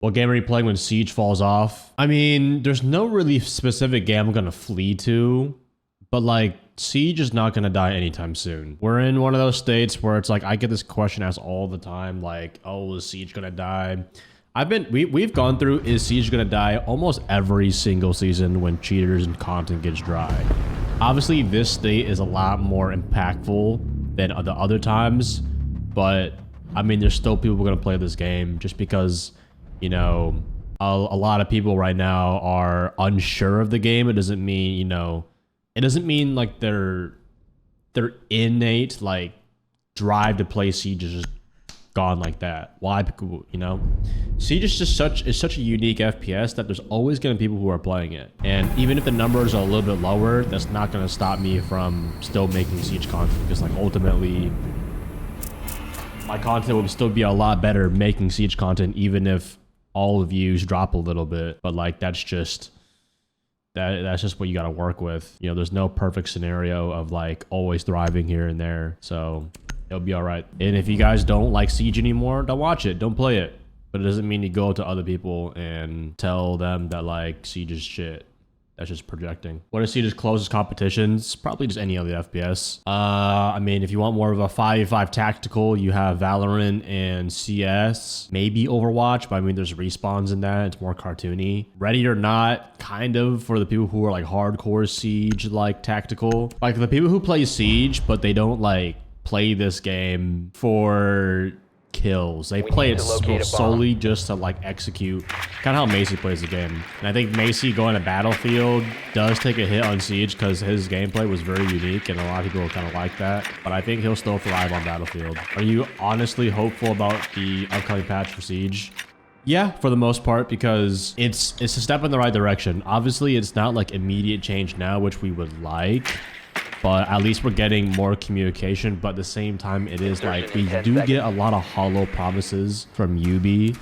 What game are you playing when Siege falls off? I mean, there's no really specific game I'm gonna flee to, but like Siege is not gonna die anytime soon. We're in one of those states where it's like I get this question asked all the time, like, oh, is Siege gonna die? We've gone through is Siege gonna die almost every single season when cheaters and content gets dry. Obviously, this state is a lot more impactful than the other times, but I mean, there's still people gonna play this game just because, you know, a lot of people right now are unsure of the game. It doesn't mean, you know, it doesn't mean like their innate like drive to play Siege is just gone like that. Why? Because, you know, Siege is just such a unique FPS that there's always gonna be people who are playing it. And even if the numbers are a little bit lower, that's not gonna stop me from still making Siege content, because like ultimately my content will still be a lot better making Siege content, even if all the views drop a little bit. But like that's just what you got to work with. You know, there's no perfect scenario of like always thriving here and there, so it'll be all right. And if you guys don't like Siege anymore, don't watch it, don't play it. But it doesn't mean you go to other people and tell them that like Siege is shit. That's just projecting. What are Siege's closest competitions? Probably just any other FPS. I mean, if you want more of a 5v5 tactical, you have Valorant and CS. Maybe Overwatch, but I mean, there's respawns in that. It's more cartoony. Ready or Not, kind of, for the people who are like hardcore Siege, like tactical. Like the people who play Siege, but they don't like play this game for kills. They play it solely just to like execute, kind of how Macy plays the game. And I think Macy going to Battlefield does take a hit on Siege because his gameplay was very unique and a lot of people kind of like that, but I think he'll still thrive on Battlefield. Are you honestly hopeful about the upcoming patch for Siege? Yeah, for the most part, because it's a step in the right direction. Obviously it's not like immediate change now, which we would like, but at least we're getting more communication. But at the same time, it is like we do get a lot of hollow promises from UB.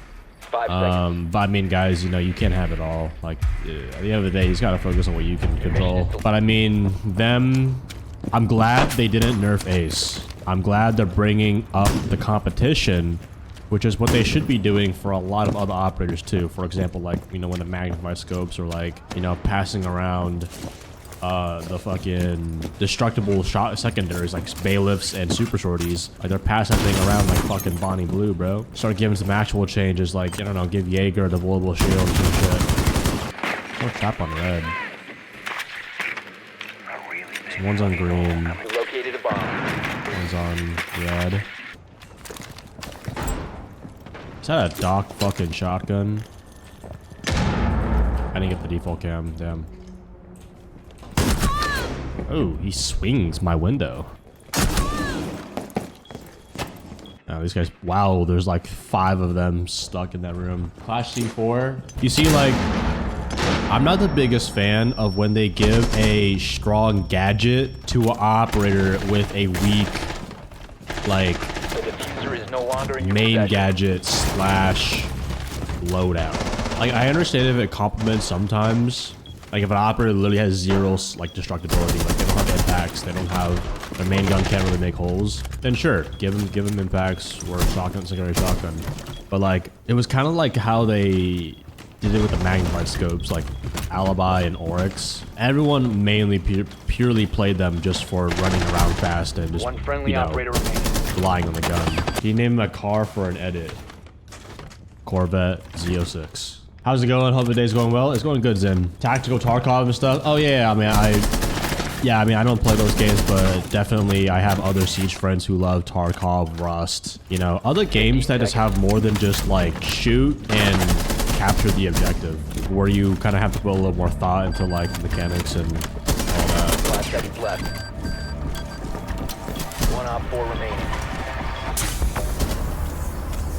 But I mean, guys, you know, you can't have it all. Like at the end of the day, you just gotta focus on what you can control. But I mean, I'm glad they didn't nerf Ace. I'm glad they're bringing up the competition, which is what they should be doing for a lot of other operators too. For example, like, you know, when the magnified scopes are like, you know, passing around the fucking destructible shot secondaries like bailiffs and super shorties, like they're passing that thing around like fucking Bonnie Blue, bro. Start giving some actual changes, like, I don't know, give Jaeger a devolvable shield and some shit. Oh, tap on red. So one's on green. Located a bomb. One's on red. Is that a Doc fucking shotgun? I didn't get the default cam, damn. Oh, he swings my window. Oh, these guys, wow, there's like 5 of them stuck in that room. Clash C4. You see, like, I'm not the biggest fan of when they give a strong gadget to an operator with a weak, like, main gadget / loadout. Like, I understand if it complements sometimes. Like if an operator literally has 0 like destructibility, like they don't have impacts, they don't have, their main gun can't really make holes, then sure, give them impacts or shotgun, secondary shotgun. But like, it was kind of like how they did it with the magnified scopes, like Alibi and Oryx. Everyone mainly purely played them just for running around fast and just, one friendly you know, operator remaining. relying on the gun. Can you name a car for an edit? Corvette Z06. How's it going? Hope the day's going well. It's going good, Zen. Tactical Tarkov and stuff. Oh yeah, I mean, I don't play those games, but definitely I have other Siege friends who love Tarkov, Rust. You know, other games that just have more than just like shoot and capture the objective, where you kind of have to put a little more thought into like mechanics and all that. 5 seconds left. 1 op 4 remaining.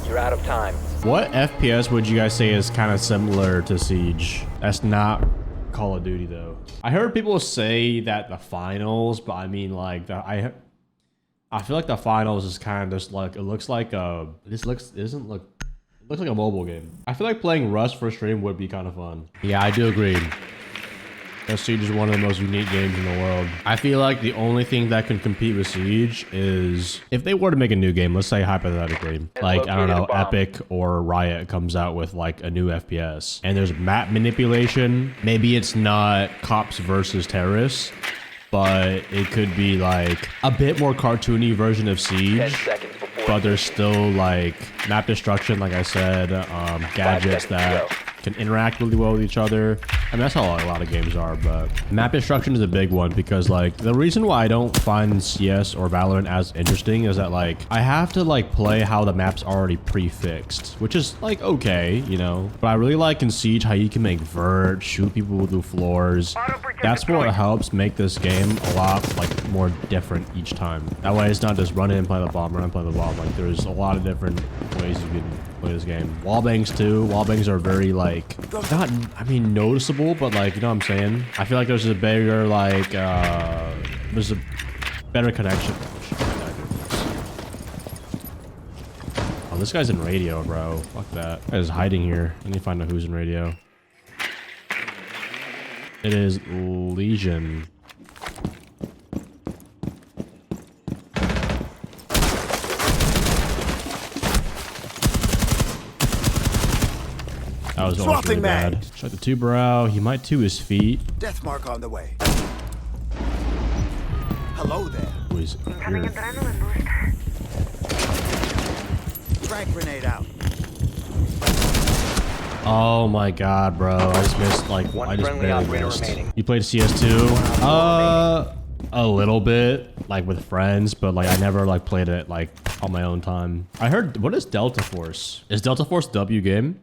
You're out of time. What FPS would you guys say is kind of similar to Siege? That's not Call of Duty though. I heard people say that the finals, but I mean like I feel like the finals is kind of just like, it looks like a, it looks like a mobile game. I feel like playing Rust for stream would be kind of fun. Yeah, I do agree. Siege is one of the most unique games in the world. I feel like the only thing that can compete with Siege is if they were to make a new game, let's say hypothetically, like, I don't know, Epic or Riot comes out with like a new FPS and there's map manipulation. Maybe it's not cops versus terrorists, but it could be like a bit more cartoony version of Siege, but there's still like map destruction, like I said, gadgets that can interact really well with each other. I mean, that's how a lot of games are, but map destruction is a big one because like the reason why I don't find CS or Valorant as interesting is that like I have to like play how the map's already prefixed, which is like okay, you know, but I really like in Siege how you can make vert, shoot people through floors. That's what helps make this game a lot like more different each time. That way it's not just run in and play the bomb, run and play the bomb. Like there's a lot of different ways you can play this game. Wallbangs too. Wallbangs are very like not, I mean, noticeable, but like, you know what I'm saying? I feel like there's a bigger like there's a better connection. Oh, this guy's in radio, bro. Fuck that. That guy's hiding here. I need to find out who's in radio. It is Legion. That was almost really bad. Shot the two brow. He might to his feet. Death mark on the way. Hello there. Who is here? Frag grenade out. Oh my god, bro. I just missed like I just barely missed. You played CS2? A little bit, like with friends, but like I never like played it like on my own time. I heard, what is Delta Force? Is Delta Force a W game?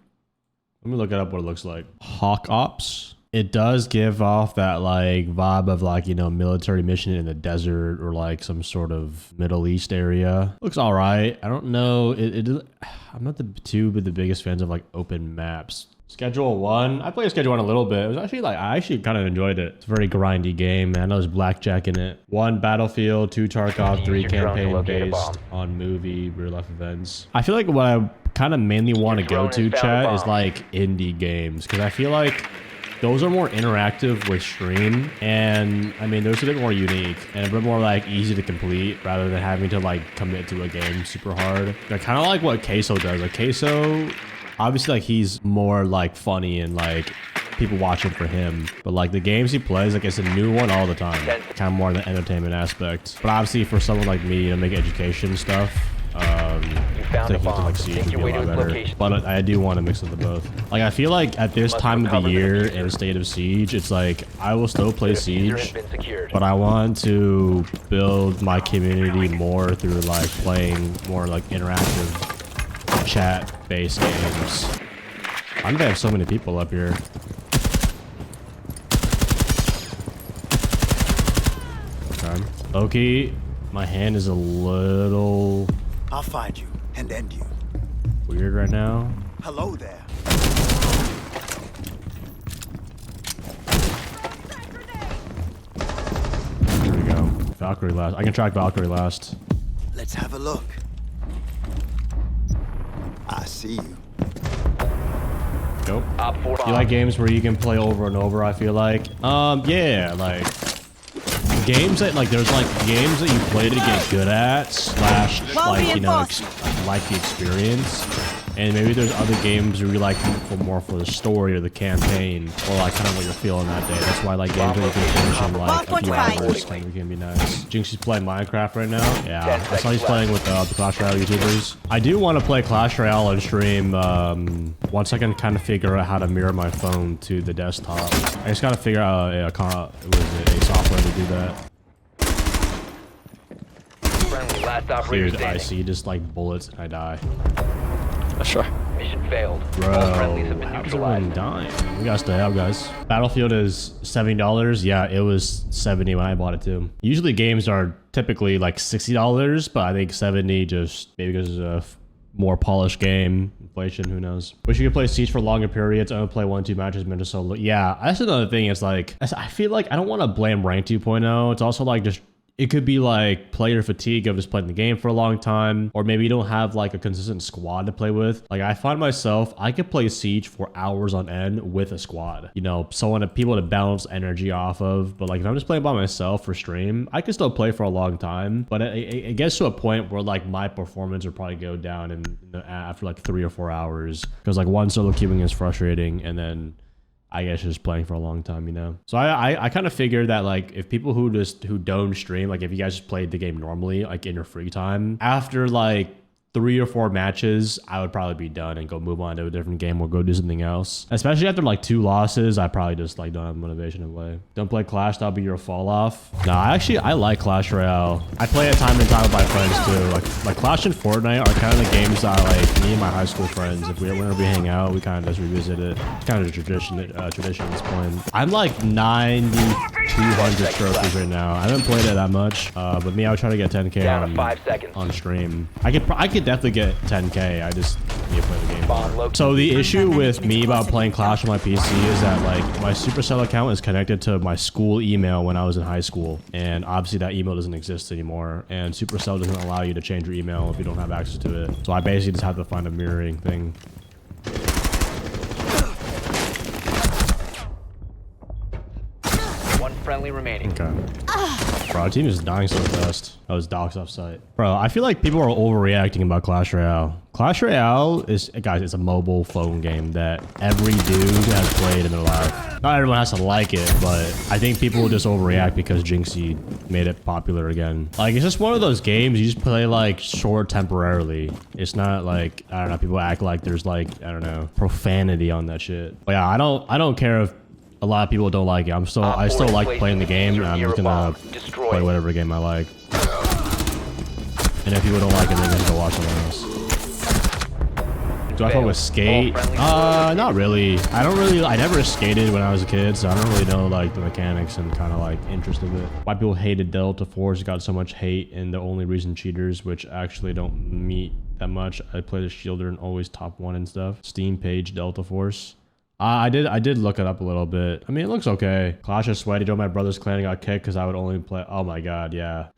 Let me look it up what it looks like. Hawk Ops. It does give off that like vibe of like, you know, military mission in the desert or like some sort of Middle East area. Looks all right. I don't know. I'm not the biggest fans of like open maps. Schedule 1. I played Schedule 1 a little bit. It was actually like, I actually kind of enjoyed it. It's a very grindy game, man. There's blackjack in it. 1 Battlefield, 2 Tarkov, 3 campaign based on movie, real life events. I feel like what I kind of mainly want to go to, chat, is like indie games. Because I feel like those are more interactive with stream. And I mean, those are a bit more unique and a bit more like easy to complete rather than having to like commit to a game super hard. They're kind of like what Queso does. Like Queso, obviously like he's more like funny and like people watch it for him, but like the games he plays, like it's a new one all the time, kind of more the entertainment aspect. But obviously for someone like me, you know, make education stuff, taking to like Siege would be a lot better. But I do want to mix up the both. Like I feel like at this time of the year in State of Siege, it's like I will still play Siege, but I want to build my community more through like playing more like interactive chat-based games. Why do they have so many people up here? Okay. Loki, my hand is a little... I'll find you and end you. Weird right now. Hello there. There we go. Valkyrie last. I can track Valkyrie last. Let's have a look. I see you. Nope. You like games where you can play over and over, I feel like? Yeah, like games that like there's like games that you play to get good at / like, you know, like the experience. And maybe there's other games where you like more for the story or the campaign or like kind of what you're feeling that day. That's why like games where you can finish in like a few hours kind of can be nice. Jinx is playing Minecraft right now. Yeah, I saw he's playing with the Clash Royale YouTubers. I do want to play Clash Royale on stream once I can kind of figure out how to mirror my phone to the desktop. I just got to figure out a software to do that. Dude, I see just like bullets and I die. Sure. Mission failed. Bro, how's everyone dying? We gotta stay up, guys. Battlefield is $70. Yeah, it was 70 when I bought it too. Usually games are typically like $60, but I think 70 just maybe because it's a more polished game. Inflation, who knows? Wish you could play Siege for longer periods. I would play 1-2 matches, minute solo. Yeah, that's another thing. It's like, I feel like I don't want to blame Rank 2.0. It's also like just It could be like player fatigue of just playing the game for a long time, or maybe you don't have like a consistent squad to play with. Like I find myself, I could play Siege for hours on end with a squad, you know, people to bounce energy off of. But like if I'm just playing by myself for stream, I can still play for a long time, but it gets to a point where like my performance would probably go down after like 3 or 4 hours, because like one solo queuing is frustrating, and then I guess just playing for a long time, you know? So I kind of figured that like if people who don't stream, like if you guys just played the game normally, like in your free time, after like 3 or 4 matches, I would probably be done and go move on to a different game or go do something else. Especially after like 2 losses, I probably just like don't have motivation to play. Don't play Clash, that'll be your fall off. No, I like Clash Royale. I play it time and time with my friends too. Like Clash and Fortnite are kind of the games that like me and my high school friends, whenever we hang out, we kind of just revisit it. It's kind of a tradition at this point. I'm like 9,200 trophies right now. I haven't played it that much, but me, I would try to get 10K on stream. I could definitely get 10K. I just need to play the game. So the issue with me about playing Clash on my PC is that like my Supercell account is connected to my school email when I was in high school, and obviously that email doesn't exist anymore, and Supercell doesn't allow you to change your email if you don't have access to it. So I basically just have to find a mirroring thing. One friendly remaining. Okay. Bro, our team is dying so fast. I was doxed off site. Bro, I feel like people are overreacting about Clash Royale. Clash Royale is, guys, it's a mobile phone game that every dude has played in their life. Not everyone has to like it, but I think people will just overreact because Jinxie made it popular again. Like, it's just one of those games you just play like short temporarily. It's not like, I don't know, people act like there's like, I don't know, profanity on that shit. But yeah, I don't care if a lot of people don't like it. I still like playing the game, and I'm just gonna play whatever game I like. And if people don't like it, then just go watch something else. Do I fuck with skate? Not really. I never skated when I was a kid, so I don't really know like the mechanics and kind of like interest of it. Why people hated Delta Force got so much hate, and the only reason cheaters, which actually don't meet that much. I played as Shielder and always top 1 and stuff. Steam page Delta Force. I did look it up a little bit. I mean, it looks okay. Clash of Sweaty joined my brother's clan and got kicked because I would only play. Oh my god, yeah.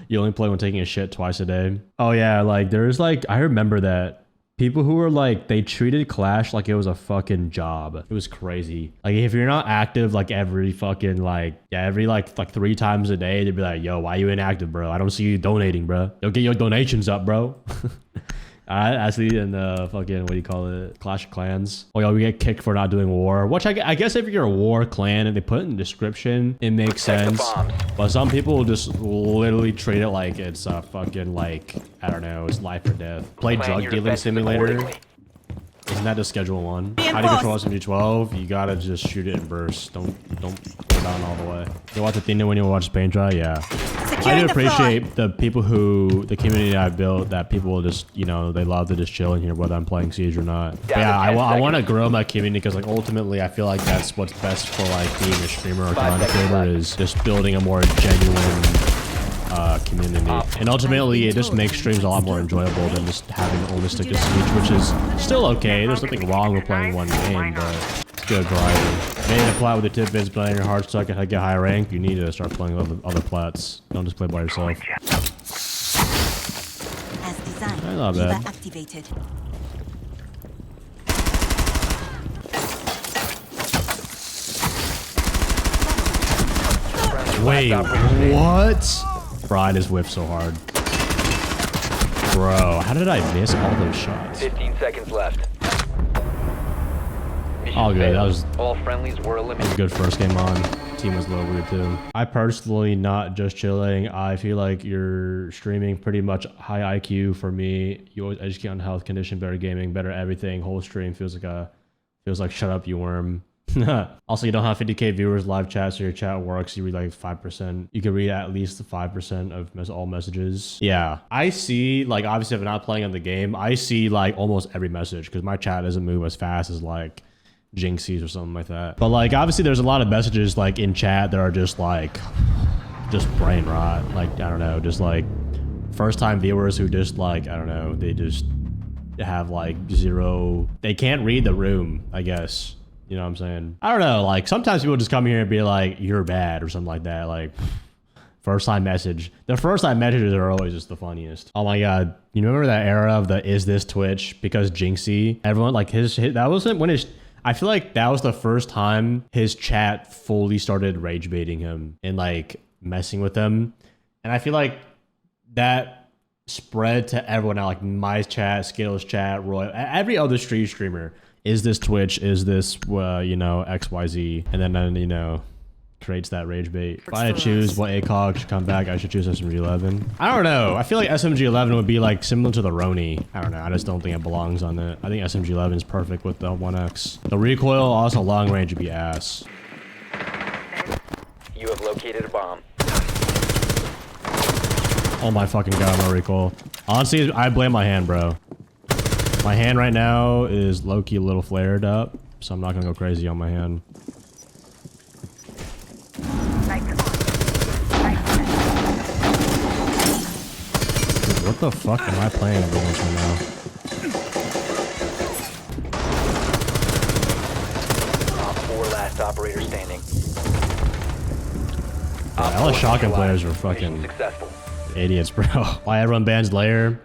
You only play when taking a shit twice a day. Oh yeah, like there's like, I remember that people who were like, they treated Clash like it was a fucking job. It was crazy. Like if you're not active like every fucking like, yeah, every like 3 times a day, they'd be like, yo, why you inactive, bro? I don't see you donating, bro. Yo, get your donations up, bro. Actually, in the fucking, what do you call it? Clash of Clans. Oh, yeah, we get kicked for not doing war. Which I guess if you're a war clan and they put it in the description, it makes sense. But some people just literally treat it like it's a fucking, like, I don't know, it's life or death. Play Drug Dealing Simulator. Isn't that just Schedule 1? How do you control SMG-12? You gotta just shoot it in bursts. Don't go down all the way. You watch Athieno when you watch paint dry? Yeah. I do appreciate the people the community I've built, that people will just, you know, they love to just chill in here whether I'm playing Siege or not. But yeah, I want to grow my community because like ultimately I feel like that's what's best for like being a streamer or content creator, is just building a more genuine community. And ultimately it just makes streams a lot more enjoyable than just having to only stick to Siege, which is still okay. There's nothing wrong with playing one game, but it's good variety. Made a plat with the tidbits, but on your hard stuck and get high rank, you need to start playing other plats. Don't just play by yourself. As designed, not bad. activated. Wait, what? Bro, I just whiffed so hard. Bro, how did I miss all those shots? 15 seconds left. All good. That was all friendlies were eliminated. a good first game on. Team was a little weird too. I personally not just chilling. I feel like you're streaming pretty much high IQ for me. You always educate on health, condition, better gaming, better everything. Whole stream feels like shut up, you worm. Also, you don't have 50K viewers, live chat, so your chat works. You read like 5%. You can read at least 5% of all messages. Yeah, I see, like, obviously if I'm not playing on the game, I see like almost every message because my chat doesn't move as fast as like Jinxies or something like that. But like obviously there's a lot of messages like in chat that are just like brain rot. Like, I don't know, just like first time viewers who just like, I don't know, they just have like zero, they can't read the room, I guess. You know what I'm saying? I don't know, like sometimes people just come here and be like, you're bad or something like that. Like, First time message. The first time messages are always just the funniest. Oh my god. You remember that era of the is this Twitch? Because Jinxie, everyone like his that wasn't when his I feel like that was the first time his chat fully started rage baiting him and like messing with him. And I feel like that spread to everyone out, like my chat, Skittles chat, Roy, every other streamer. Is this Twitch? Is this, you know, XYZ? And then, you know, creates that rage bait. If I had to choose what ACOG should come back, I should choose SMG-11. I don't know. I feel like SMG-11 would be like similar to the Roni. I don't know. I just don't think it belongs on it. I think SMG-11 is perfect with the 1X. The recoil, also long range would be ass. You have located a bomb. Oh my fucking god, my recoil. Honestly, I blame my hand, bro. My hand right now is low-key a little flared up, so I'm not gonna go crazy on my hand. Dude, what the fuck am I playing against right now? Op 4 last operator standing. All the shotgun players were fucking Successful. idiots, bro. Why everyone bans Lair?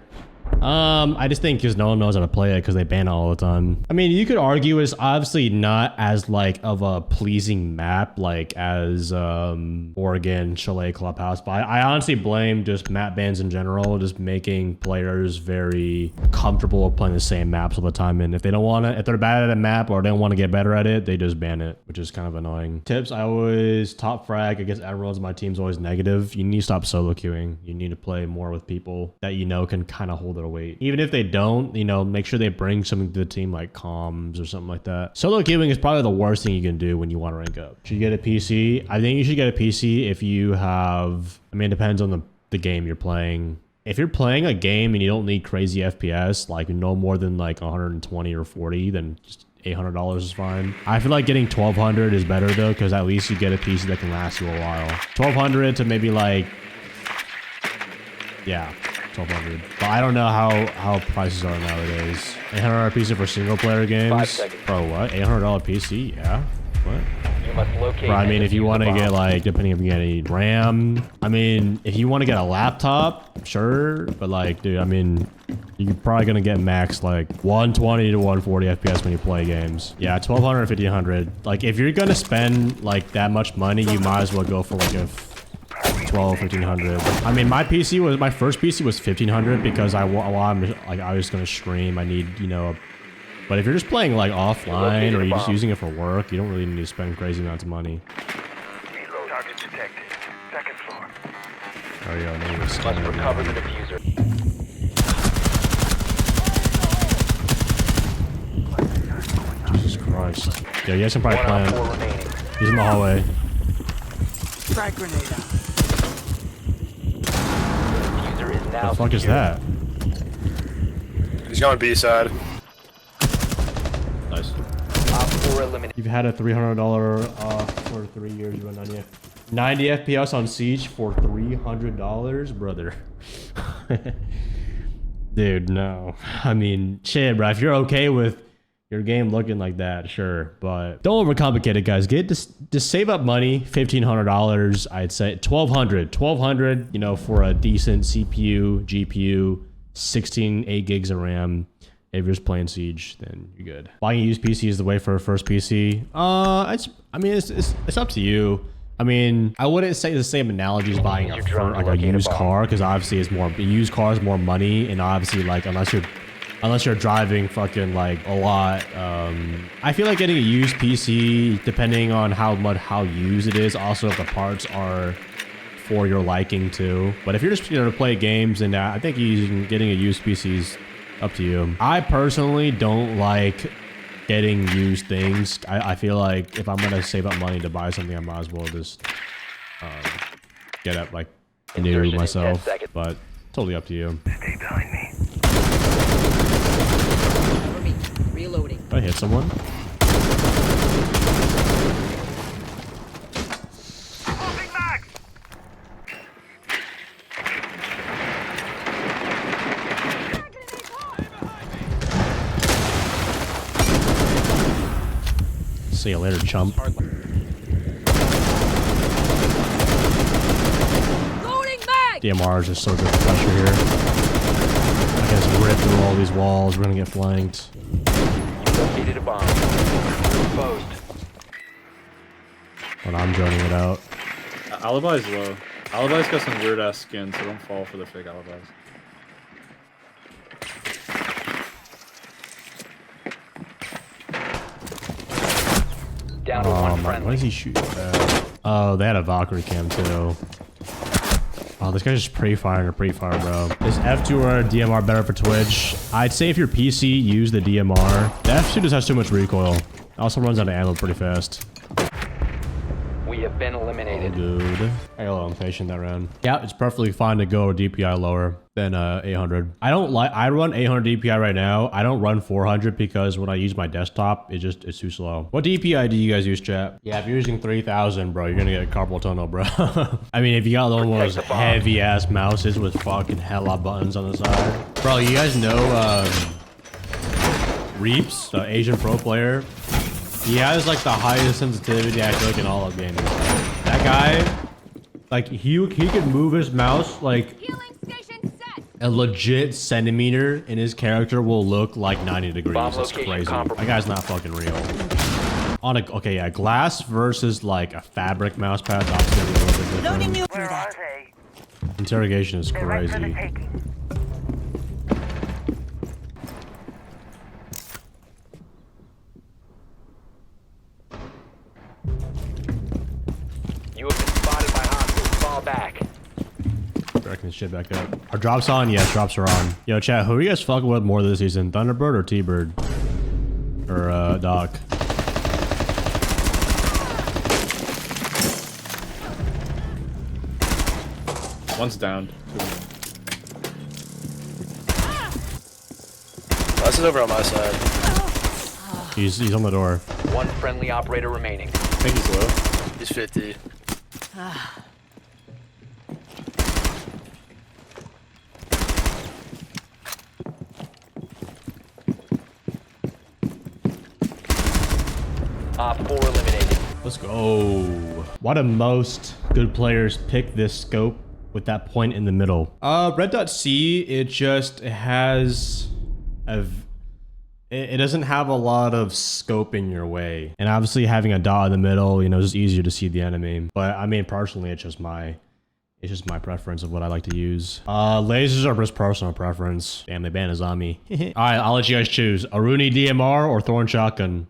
I just think because no one knows how to play it because they ban it all the time. I mean, you could argue it's obviously not as like of a pleasing map like as Oregon, Chalet, Clubhouse, but I honestly blame just map bans in general, just making players very comfortable with playing the same maps all the time. And if they don't want to, if they're bad at a map or they don't want to get better at it, they just ban it, which is kind of annoying. Tips: I always top frag against everyone's. My team's always negative. You need to stop solo queuing. You need to play more with people that you know can kind of hold it away. Even if they don't, you know, make sure they bring something to the team like comms or something like that. Solo queuing is probably the worst thing you can do when you want to rank up. Should you get a PC? I think you should get a PC if you have, I mean, it depends on the game you're playing. If you're playing a game and you don't need crazy FPS, like no more than like 120 or 40, then just $800 is fine. I feel like getting 1200 is better though, because at least you get a PC that can last you a while. 1200 to maybe like, yeah. 1200. But I don't know how prices are nowadays. $800 PC for single player games. 5 seconds. Bro, what? $800 PC? Yeah. What? You must locate. Bro, I mean, and if you defuse want the to get bomb. like, depending if you get any RAM. I mean, if you want to get a laptop, sure. But like, dude, I mean, you're probably gonna get max like 120 to 140 FPS when you play games. Yeah, 1200, 1500. Like, if you're gonna spend like that much money, you might as well go for like a 1500. I mean, my first PC was 1500 because I was gonna stream. I need, you know, but if you're just playing like offline or you're just using it for work, you don't really need to spend crazy amounts of money. Target detected. Second floor. Oh yeah, maybe it's Must recover the diffuser. Jesus Christ. Yeah, you guys can probably One Op 4 plan. remaining. He's in the hallway. Frag grenade out. Diffuser is now The fuck is secure. that? He's going B side. Nice. Op 4 eliminated. You've had a $300 for 3 years. You run 90 FPS on Siege for $300, brother. Dude, no. I mean, shit, bro. If you're okay with your game looking like that, sure, but don't overcomplicate it, guys. Just save up money, $1,500. I'd say $1,200. You know, for a decent CPU, GPU, 8 gigs of RAM. If you're just playing Siege, then you're good. Buying a used PC is the way for a first PC. It's up to you. I mean, I wouldn't say the same analogy as buying a used car, because obviously it's more, a used car is more money, and obviously like unless you're driving fucking like a lot, I feel like getting a used PC, depending on how used it is, also if the parts are for your liking too. But if you're just, you know, to play games, and I think getting a used PC is up to you. I personally don't like getting used things. I feel like if I'm gonna save up money to buy something, I might as well just get it like new Insertion in myself. 10 seconds. But totally up to you. Stay behind me. Cover me. Reloading. Did I hit someone? Moving back. See you later, chump. DMR is just so good for pressure here. I can just rip through all these walls. We're gonna get flanked. You located a bomb. Exposed. But I'm joining it out. Alibi's low. Alibi's got some weird ass skin, so don't fall for the fake alibis. Down to Oh one my, friendly. what is he shooting at? Oh, they had a Valkyrie cam too. Oh, this guy's just pre-firing or pre-fire, bro. Is F2 or DMR better for Twitch? I'd say if you're PC, use the DMR. The F2 just has too much recoil. It also runs out of ammo pretty fast. We have been eliminated. Good. I got a little impatient that round. Yeah, it's perfectly fine to go DPI lower than 800. I run 800 DPI right now. I don't run 400 because when I use my desktop, it's too slow. What DPI do you guys use, chat? Yeah, if you're using 3000, bro, you're gonna get a carpal tunnel, bro. I mean, if you got one of those heavy ass mouses with fucking hella buttons on the side. Bro, you guys know Reaps, the Asian pro player? He has like the highest sensitivity I feel like in all of gaming. That guy, like he could move his mouse like a legit centimeter, and his character will look like 90 degrees. Bomb That's location crazy. compromised. That guy's not fucking real. On a okay, yeah, glass versus like a fabric mouse pad. Obviously a little bit Loading different. new Where through are that. they? Interrogation is They're right for the crazy. taking. You have been spotted by hostiles. Fall back. Cracking this shit back up. Are drops on? Yes, drops are on. Yo, chat, who are you guys fucking with more this season? Thunderbird or T-Bird? Or, Doc? One's down. This is over on my side. He's on the door. One friendly operator remaining. I think he's low. He's 50. Op 4 eliminated. Let's go. Why do most good players pick this scope with that point in the middle? Red Dot C, it has it doesn't have a lot of scope in your way. And obviously having a dot in the middle, you know, it's just easier to see the enemy. But I mean, personally, it's just my preference of what I like to use. Lasers are just personal preference. Damn, they banned a zombie. All right, I'll let you guys choose. Aruni DMR or Thorn Shotgun.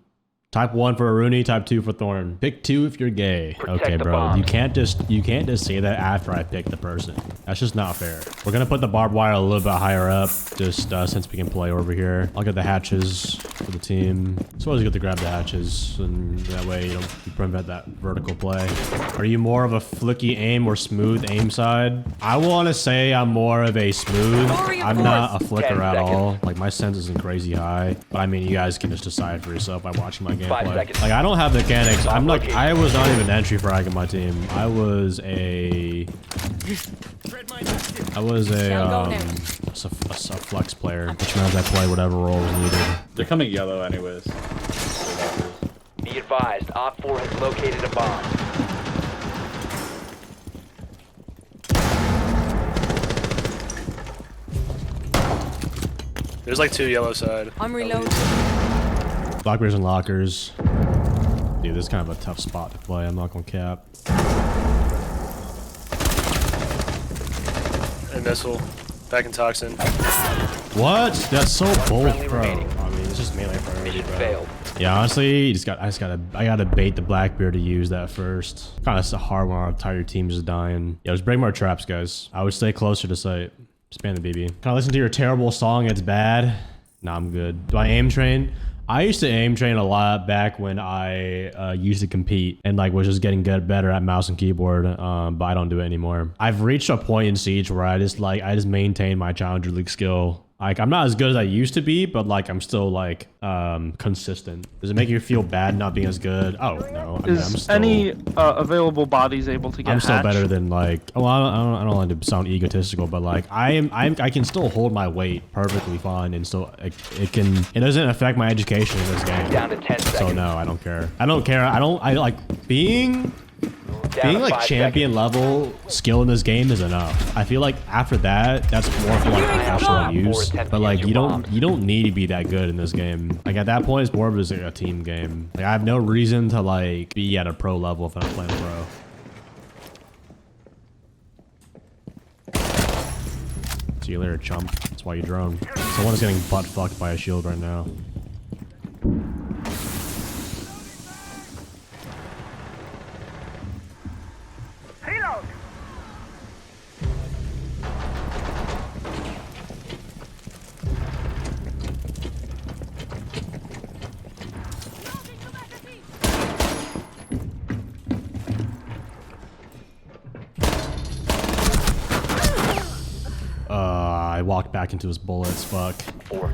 Type 1 for Aruni, type 2 for Thorn. Pick 2 if you're gay. Protect Okay, the bro. bombs. You can't just say that after I pick the person. That's just not fair. We're gonna put the barbed wire a little bit higher up, just since we can play over here. I'll get the hatches for the team. It's always good to grab the hatches, and that way you don't prevent that vertical play. Are you more of a flicky aim or smooth aim side? I want to say I'm more of a smooth. I'm not a flicker 10 at seconds. all. Like my sense isn't crazy high, but I mean you guys can just decide for yourself by watching my gameplay. 5 seconds. Like I don't have mechanics. I'm like located. I was not even entry frag in my team. I was a flex player, which means I play whatever role is needed. They're coming yellow anyways. Be advised, Op 4 has located a bomb. There's like 2 yellow side. I'm reloading. Blackberries and lockers. Dude, this is kind of a tough spot to play. I'm not gonna cap. And missile. Back in toxin. What? That's so bold, friendly bro. remaining. I mean, it's just melee priority, Mission bro. failed. Yeah, honestly, I gotta bait the Blackbeard to use that first. Kind of hard when our entire team is dying. Yeah, just break more traps, guys. I would stay closer to site. Spam the BB. Can I listen to your terrible song? It's bad. Nah, I'm good. Do I aim train? I used to aim train a lot back when I used to compete and like was just getting better at mouse and keyboard, but I don't do it anymore. I've reached a point in Siege where I just maintain my Challenger League skill. Like I'm not as good as I used to be, but like I'm still like consistent. Does it make you feel bad not being as good? Oh no, I mean, I'm Is still, any available bodies able to get I'm still hatched? better than like. Oh, I don't like to sound egotistical, but like I can still hold my weight perfectly fine, and still it doesn't affect my education in this game. Down to 10 seconds. So no, I don't care. I like being Down being to like 5 champion seconds. level skill in this game is enough. I feel like after that, that's more for like casual use. But like you don't need to be that good in this game. Like at that point, it's more of just like a team game. Like I have no reason to like be at a pro level if I'm playing pro. See you later, chump. That's why you drone. Someone's getting butt fucked by a shield right now. Reload. I walked back into his bullets. Fuck. 4.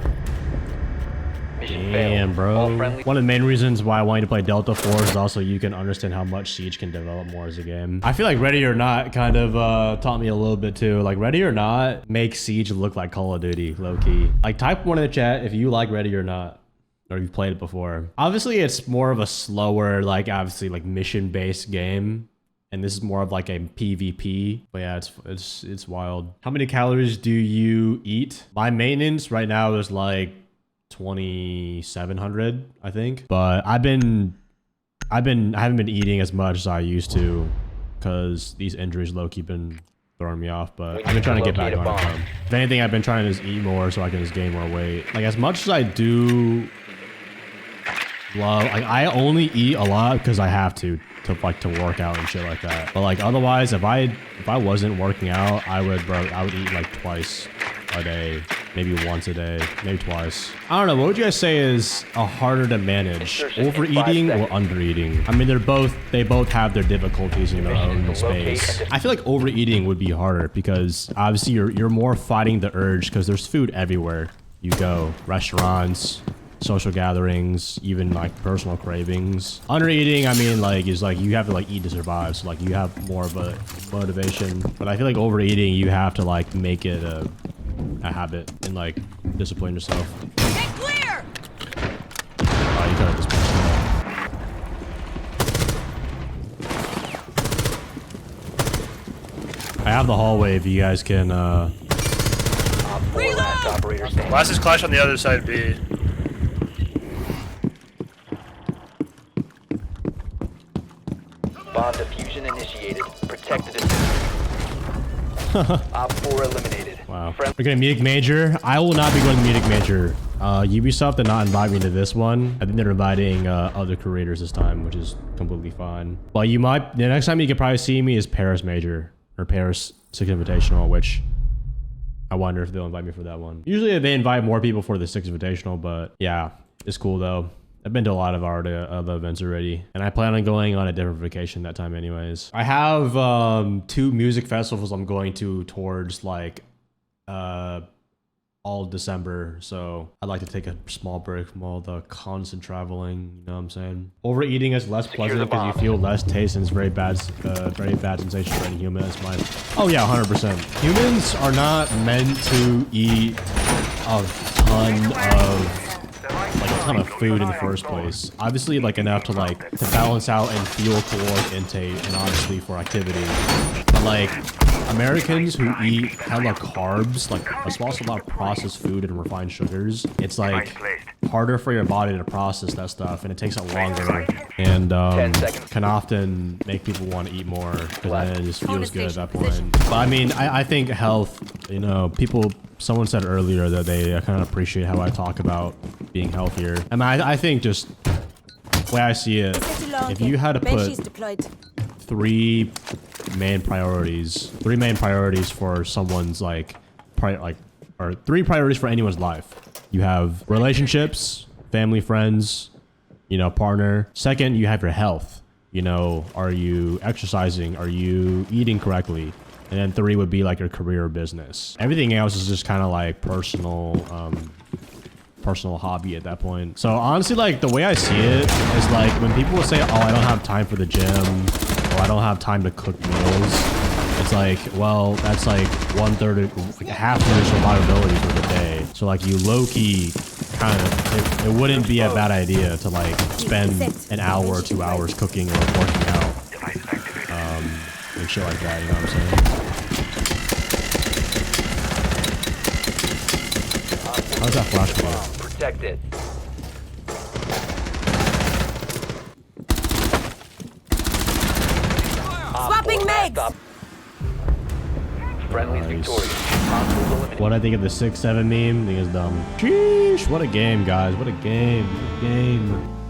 Mission Damn, failed. All bro. friendly. One of the main reasons why I wanted to play Delta 4 is also you can understand how much Siege can develop more as a game. I feel like Ready or Not kind of taught me a little bit too. Like Ready or Not makes Siege look like Call of Duty, low key. Like type one in the chat if you like Ready or Not. Or you've played it before. Obviously, it's more of a slower, like obviously like mission-based game. And this is more of like a PvP. But yeah, it's wild. How many calories do you eat? My maintenance right now is like 2,700, I think. But I haven't been eating as much as I used to because these injuries low-key been throwing me off. But I've been trying to get back on it. If anything, I've been trying to just eat more so I can just gain more weight. Like as much as I do love, like I only eat a lot because I have to work out and shit like that. But like otherwise, if I wasn't working out, I would eat like twice a day, maybe once a day, maybe twice. I don't know. What would you guys say is harder to manage, overeating or undereating? I mean, they both have their difficulties in their own space. I feel like overeating would be harder because obviously you're more fighting the urge because there's food everywhere you go, restaurants, social gatherings, even like personal cravings. Undereating, I mean, like is like you have to like eat to survive, so like you have more of a motivation. But I feel like overeating, you have to like make it a habit and like discipline yourself. Get clear! Oh, you gotta discipline yourself. I have the hallway if you guys can Op 4 last operator standing. Last is Clash on the other side B. Bomb diffusion initiated. Protect the Op 4 eliminated. Wow. Friend We're gonna Munich Major. I will not be going to Munich Major. Ubisoft did not invite me to this one. I think they're inviting other creators this time, which is completely fine. Well, the next time you could probably see me is Paris Major or Paris 6 Invitational, which I wonder if they'll invite me for that one. Usually they invite more people for the 6 Invitational, but yeah, it's cool though. I've been to a lot of our other events already, and I plan on going on a different vacation that time anyways. I have 2 music festivals I'm going to towards like all December, so I'd like to take a small break from all the constant traveling, you know what I'm saying? Overeating is less pleasant because you feel less taste and it's very bad sensation for any human. That's my... Oh yeah, 100%. Humans are not meant to eat a ton of food in the first place. Obviously like enough to balance out and fuel caloric intake and obviously for activity. But like Americans who eat hella carbs, like as well as a lot of processed food and refined sugars, it's like harder for your body to process that stuff and it takes it longer and can often make people want to eat more because then it just feels good at that point. But I mean, I think health, you know, someone said earlier that they kind of appreciate how I talk about being healthier. I mean, I think just the way I see it, if you had to put 3 main priorities for someone's or 3 priorities for anyone's life. You have relationships, family, friends, you know, partner. Second, you have your health. You know, are you exercising? Are you eating correctly? And then 3 would be like your career or business. Everything else is just kind of like personal hobby at that point. So honestly, like the way I see it is like when people say, oh, I don't have time for the gym, or I don't have time to cook meals. It's like, well, that's like 1/3, like half of your survivability for the day. So like you low-key kind of, it wouldn't be a bad idea to like spend an hour or 2 hours cooking or working out. and shit like that. You know what I'm saying? How's that flash for? Protect it. Swapping mags! Friendly's Nice. victorious. Hostiles eliminated. What I think of the 6-7 meme? I think it's dumb. Sheesh, what a game, guys. What a game. What a game.